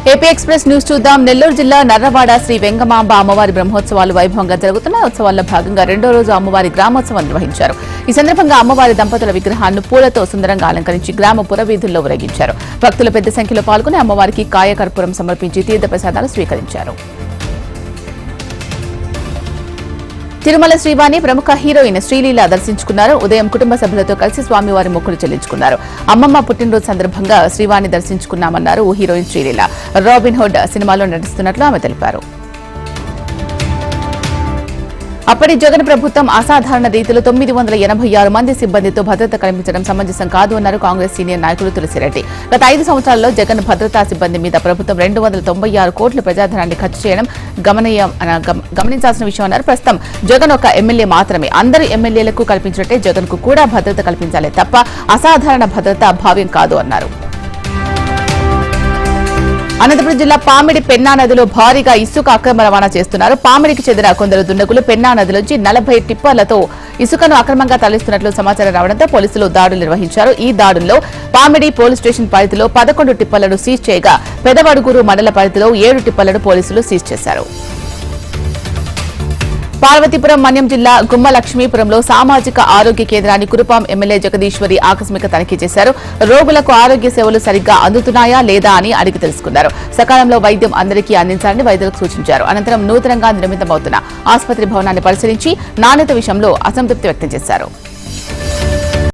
AP express news చూద్దాం. నెల్లూరు జిల్లా నర్రవాడ శ్రీ వెంగమాంబ అమ్మవారి బ్రహ్మోత్సవాలు వైభవంగా జరుగుతున్న ఉత్సవాల్లో భాగంగా రెండో రోజు అమ్మవారి గ్రామోత్సవం నిర్వహించారు. ఈ సందర్భంగా అమ్మవారి దంపతుల విగ్రహాలను పూలతో సుందరంగా అలంకరించి గ్రామ పురవీధుల్లో ఊరేగించారు. భక్తులు పెద్ద సంఖ్యలో పాల్గొని అమ్మవారికి కాయకర్పూరం సమర్పించి తీర్థప్రసాదాలు స్వీకరించారు. తిరుమల శ్రీవాణి ప్రముఖ హీరోయిన్ శ్రీలీల దర్శించుకున్నారు. ఉదయం కుటుంబ సభ్యులతో కలిసి స్వామివారి మొక్కులు చెల్లించుకున్నారు. అమ్మమ్మ పుట్టినరోజు సందర్భంగా శ్రీవాణి దర్శించుకున్నామన్నారు హీరోయిన్ శ్రీలీల. రాబిన్ హుడ్ సినిమాలో నటిస్తున్నట్లు ఆమె తెలిపారు. అప్పటి జగన్ ప్రభుత్వం అసాధారణ రీతిలో 986 మంది సిబ్బందితో భద్రత కల్పించడం సమంజసం కాదు అన్నారు కాంగ్రెస్ సీనియర్ నాయకులు తులసిరెడ్డి. గత 5 సంవత్సరాల్లో జగన్ భద్రతా సిబ్బంది మీద ప్రభుత్వం 296 కోట్ల ప్రజాధనాన్ని ఖర్చు చేయడం గమనించాల్సిన విషయం అన్నారు. ప్రస్తుతం జగన్ ఒక ఎమ్మెల్యే మాత్రమే. అందరు ఎమ్మెల్యేలకు కల్పించినట్టే జగన్ కు కూడా భద్రత కల్పించాలి తప్ప అసాధారణ భద్రత భావ్యం కాదు అన్నారు. అనంతపురం జిల్లా పామిడి పెన్నా నదిలో భారీగా ఇసుక అక్రమ రవాణా చేస్తున్నారు. పామిడికి చెందిన కొందరు దుండగులు పెన్నా నదిలోంచి 40 టిప్పర్లతో ఇసుకను అక్రమంగా తరలిస్తున్నట్లు సమాచారం రావడంతో పోలీసులు దాడులు నిర్వహించారు. ఈ దాడుల్లో పామిడి పోలీస్ స్టేషన్ పరిధిలో 11 టిప్పర్లను సీజ్ చేయగా పెదవడుగురు మండల పరిధిలో 7 టిప్పర్లను పోలీసులు సీజ్ చేశారు. పార్వతీపురం మన్యం జిల్లా గుమ్మలక్ష్మీపురంలో సామాజిక ఆరోగ్య కేంద్రాన్ని కురుపాం ఎమ్మెల్యే జగదీశ్వరి ఆకస్మిక తనిఖీ చేశారు. రోగులకు ఆరోగ్య సేవలు సరిగ్గా అందుతున్నాయా లేదా అని అడిగి తెలుసుకున్నారు. సకాలంలో వైద్యం అందరికీ అందించాలని వైద్యులకు సూచించారు. అనంతరం నూతనంగా నిర్మితమవుతున్న ఆసుపత్రి భవనాన్ని పరిశీలించి నాణ్యత విషయంలో అసంతృప్తి వ్యక్తం చేశారు.